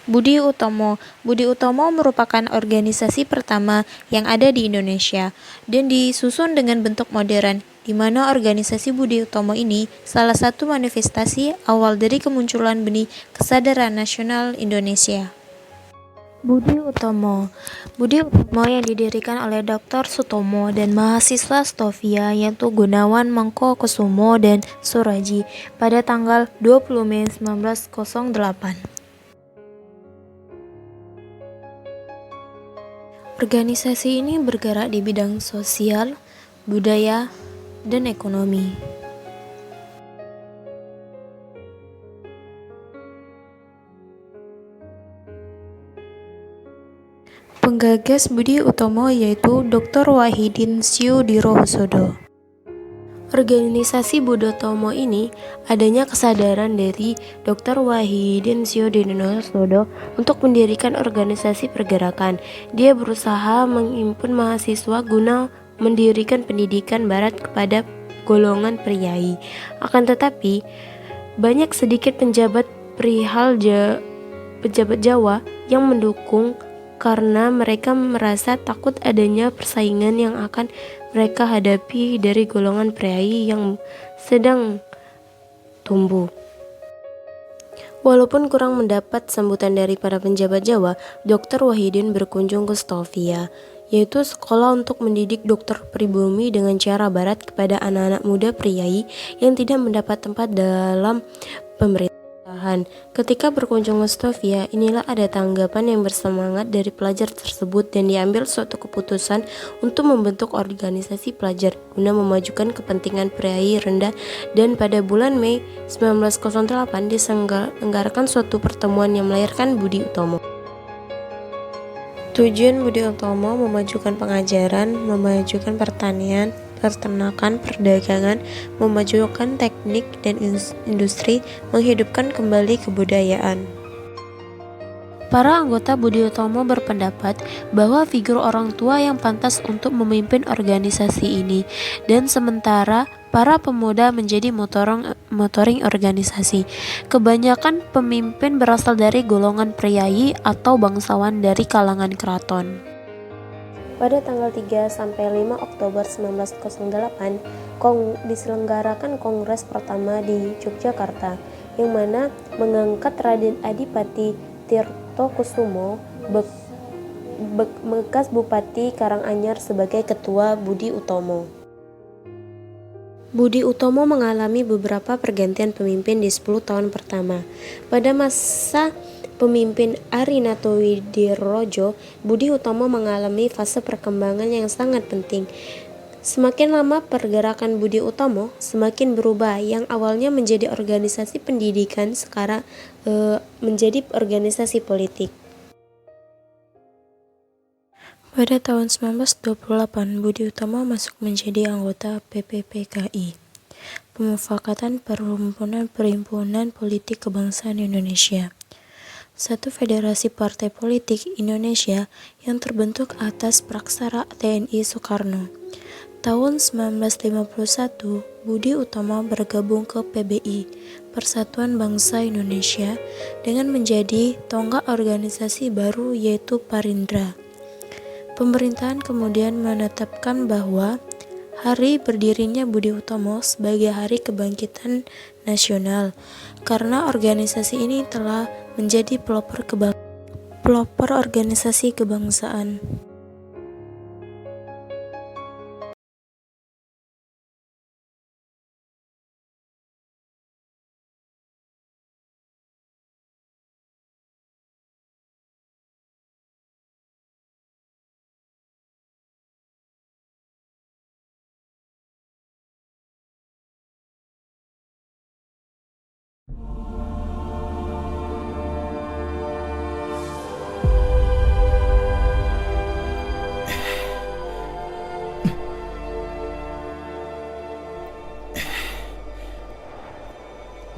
Budi Utomo. Budi Utomo merupakan organisasi pertama yang ada di Indonesia dan disusun dengan bentuk modern, di mana organisasi Budi Utomo ini salah satu manifestasi awal dari kemunculan benih kesadaran nasional Indonesia. Budi Utomo yang didirikan oleh Dr. Sutomo dan mahasiswa Stovia yaitu Gunawan Mangkokusumo dan Suraji pada tanggal 20 Mei 1908. Organisasi ini bergerak di bidang sosial, budaya, dan ekonomi. Penggagas Budi Utomo yaitu Dr. Wahidin Syudirohusodo. Organisasi Budi Utomo ini adanya kesadaran dari Dr. Wahidin Syudirohusodo untuk mendirikan organisasi pergerakan. Dia berusaha menghimpun mahasiswa guna mendirikan pendidikan barat kepada golongan priai. Akan tetapi, banyak sedikit pejabat Jawa yang mendukung karena mereka merasa takut adanya persaingan yang akan mereka hadapi dari golongan priai yang sedang tumbuh. Walaupun kurang mendapat sambutan dari para penjabat Jawa, Dr. Wahidin berkunjung ke Stovia, yaitu sekolah untuk mendidik dokter pribumi dengan cara barat kepada anak-anak muda priai yang tidak mendapat tempat dalam pemerintahan. Ketika berkunjung ke Stovia, inilah ada tanggapan yang bersemangat dari pelajar tersebut dan diambil suatu keputusan untuk membentuk organisasi pelajar guna memajukan kepentingan priai rendah, dan pada bulan Mei 1908 diselenggarakan suatu pertemuan yang melahirkan Budi Utomo. Tujuan Budi Utomo memajukan pengajaran, memajukan pertanian, peternakan, perdagangan, memajukan teknik dan industri, menghidupkan kembali kebudayaan. Para anggota Budi Utomo berpendapat bahwa figur orang tua yang pantas untuk memimpin organisasi ini, dan sementara para pemuda menjadi motoring organisasi. Kebanyakan pemimpin berasal dari golongan priai atau bangsawan dari kalangan keraton. Pada tanggal 3-5 Oktober 1908, diselenggarakan Kongres pertama di Yogyakarta, yang mana mengangkat Raden Adipati Tirtokusumo, bekas Bupati Karanganyar sebagai Ketua Budi Utomo. Budi Utomo mengalami beberapa pergantian pemimpin di 10 tahun pertama. Pada masa pemimpin Arinato Widirojo, Budi Utomo mengalami fase perkembangan yang sangat penting. Semakin lama pergerakan Budi Utomo semakin berubah, yang awalnya menjadi organisasi pendidikan sekarang menjadi organisasi politik. Pada tahun 1928, Budi Utomo masuk menjadi anggota PPPKI, Pemufakatan Perhimpunan Politik Kebangsaan Indonesia, satu federasi partai politik Indonesia yang terbentuk atas praksara TNI Soekarno. Tahun 1951, Budi Utomo bergabung ke PBI, Persatuan Bangsa Indonesia, dengan menjadi tonggak organisasi baru yaitu Parindra. Pemerintahan kemudian menetapkan bahwa hari berdirinya Budi Utomo sebagai Hari Kebangkitan Nasional, karena organisasi ini telah menjadi pelopor organisasi kebangsaan.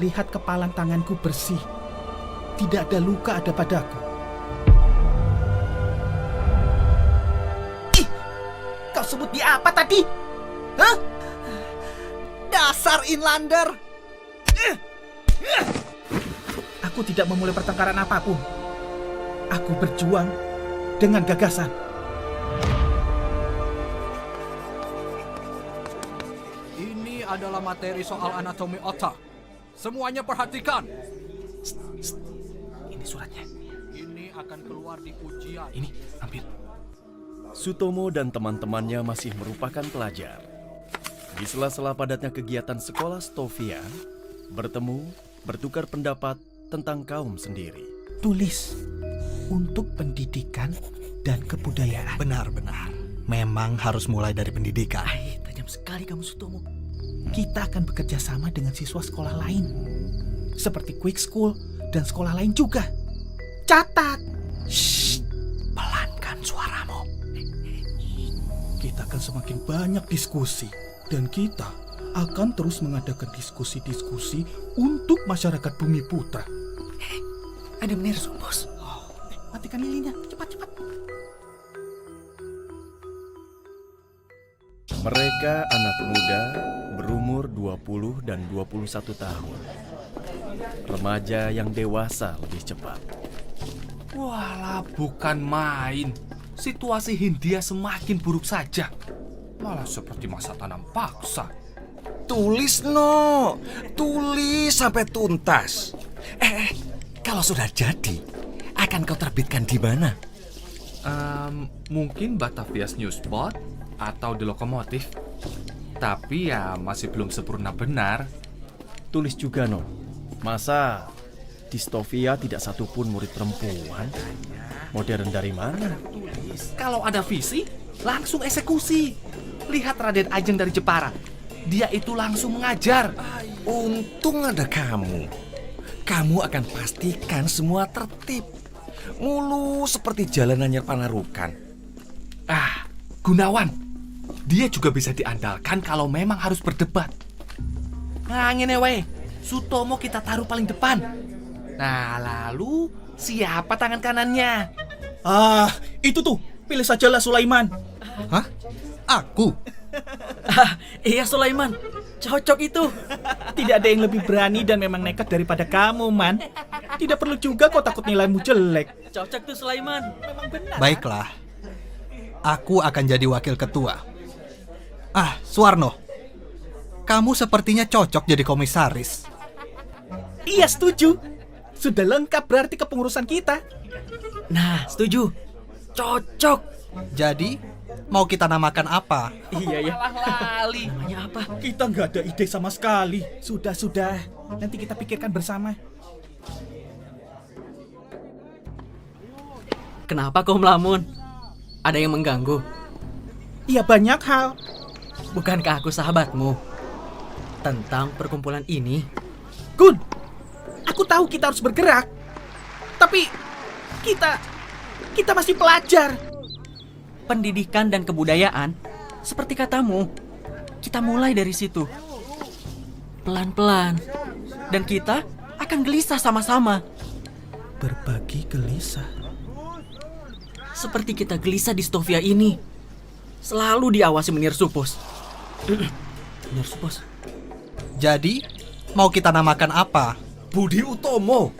Lihat kepalan tanganku bersih. Tidak ada luka ada padaku. Ih, kau sebut dia apa tadi? Hah? Dasar inlander. Aku tidak memulai pertengkaran apapun. Aku berjuang dengan gagasan. Ini adalah materi soal anatomi otak. Semuanya perhatikan. Ini suratnya. Ini akan keluar di ujian. Ini, ambil. Sutomo dan teman-temannya masih merupakan pelajar. Di sela-sela padatnya kegiatan sekolah Stovia, bertemu, bertukar pendapat tentang kaum sendiri. Tulis untuk pendidikan dan kebudayaan. Benar-benar. Memang harus mulai dari pendidikan. Tajam sekali kamu, Sutomo. Kita akan bekerja sama dengan siswa sekolah lain. Seperti Quick School dan sekolah lain juga. Catat! Shh, pelankan suaramu. Kita akan semakin banyak diskusi. Dan kita akan terus mengadakan diskusi-diskusi untuk masyarakat Bumi Putra. Ada Menersum, bos. Matikan lilinnya, cepat-cepat. Mereka anak muda berumur 20 dan 21 tahun. Remaja yang dewasa lebih cepat. Walah, bukan main. Situasi Hindia semakin buruk saja. Malah seperti masa tanam paksa. Tulis, no. Tulis sampai tuntas. Kalau sudah jadi, akan kau terbitkan di mana? Mungkin Batavia's Newspot atau di Lokomotif. Tapi ya masih belum sempurna benar. Tulis juga, No. Masa di Stovia tidak satupun murid perempuan? Modern dari mana? Kalau ada visi, langsung eksekusi. Lihat Raden Ajeng dari Jepara. Dia itu langsung mengajar. Untung ada kamu. Kamu akan pastikan semua tertib. Mulus seperti jalanannya Panarukan. Gunawan. Dia juga bisa diandalkan kalau memang harus berdebat. Nah, ngene wae. Sutomo kita taruh paling depan. Nah, lalu siapa tangan kanannya? Itu tuh. Pilih sajalah Sulaiman. Hah? Aku? Iya Sulaiman, cocok itu. Tidak ada yang lebih berani dan memang nekat daripada kamu, Man. Tidak perlu juga kau takut nilaimu jelek. Cocok tuh Sulaiman. Memang benar. Baiklah. Aku akan jadi wakil ketua. Suwarno. Kamu sepertinya cocok jadi komisaris. Iya, setuju. Sudah lengkap berarti kepengurusan kita. Nah, setuju. Cocok. Jadi, mau kita namakan apa? Iya ya. Lali. Namanya apa? Kita nggak ada ide sama sekali. Sudah. Nanti kita pikirkan bersama. Kenapa kau melamun? Ada yang mengganggu? Iya, banyak hal. Bukankah aku sahabatmu? Tentang perkumpulan ini, Gun, aku tahu kita harus bergerak. Tapi kita masih pelajar. pendidikan dan kebudayaan, seperti katamu, kita mulai dari situ. Pelan-pelan. Dan kita akan gelisah sama-sama. Berbagi gelisah. Seperti kita gelisah di Stovia ini. Selalu diawasi Menir Supos. Menir Supos. Jadi, mau kita namakan apa? Budi Utomo.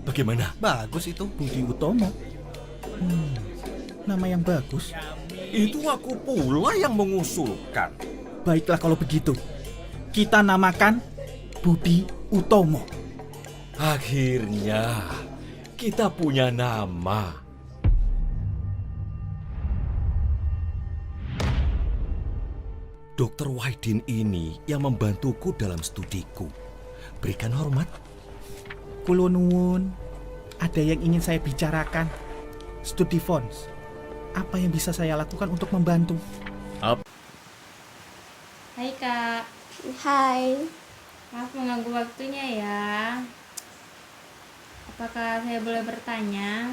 Bagaimana? Bagus itu. Budi Utomo. Nama yang bagus. Itu aku pula yang mengusulkan. Baiklah kalau begitu. Kita namakan Budi Utomo. Akhirnya kita punya nama. Dokter Wahidin ini yang membantuku dalam studiku. Berikan hormat. Kulo nuwun. Ada yang ingin saya bicarakan. Studi Fons. Apa yang bisa saya lakukan untuk membantu? Hai Kak, Hai, maaf mengganggu waktunya ya. Apakah saya boleh bertanya?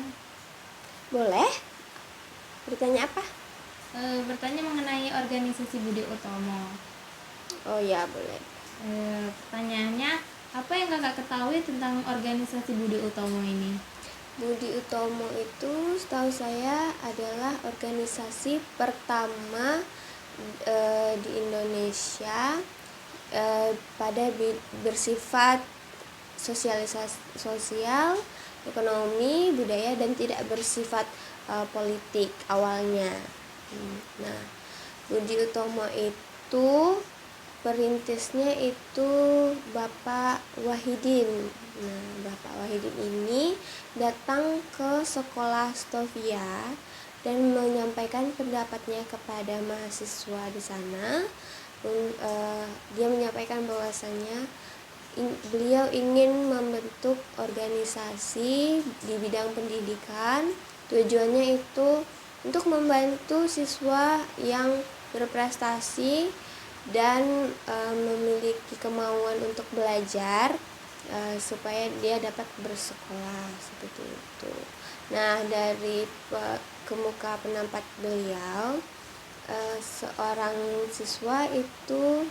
boleh? Bertanya apa? Bertanya mengenai organisasi Budi Utomo. Oh ya, boleh. Pertanyaannya, apa yang kakak ketahui tentang organisasi Budi Utomo ini? Budi Utomo itu setahu saya adalah organisasi pertama di Indonesia pada bersifat sosialisasi sosial ekonomi, budaya, dan tidak bersifat politik awalnya. Nah, Budi Utomo itu perintisnya itu Bapak Wahidin. Nah, Bapak Wahidin ini datang ke sekolah Stovia dan menyampaikan pendapatnya kepada mahasiswa di sana. Dia menyampaikan bahwasanya beliau ingin membentuk organisasi di bidang pendidikan. Tujuannya itu untuk membantu siswa yang berprestasi dan memiliki kemauan untuk belajar supaya dia dapat bersekolah seperti itu. Nah, dari kemuka penampak beliau, seorang siswa itu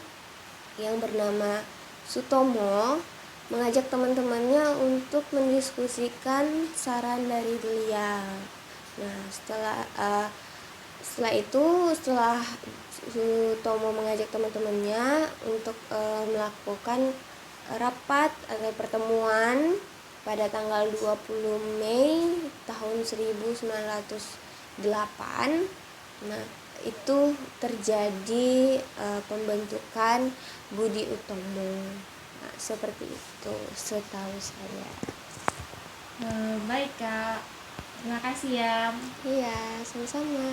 yang bernama Sutomo mengajak teman-temannya untuk mendiskusikan saran dari beliau. Nah, setelah Sutomo mengajak teman-temannya untuk melakukan rapat atau pertemuan pada tanggal 20 Mei tahun 1908. Nah, itu terjadi pembentukan Budi Utomo. Nah, seperti itu setahu saya. Baik Kak, terima kasih ya. Iya, sama-sama.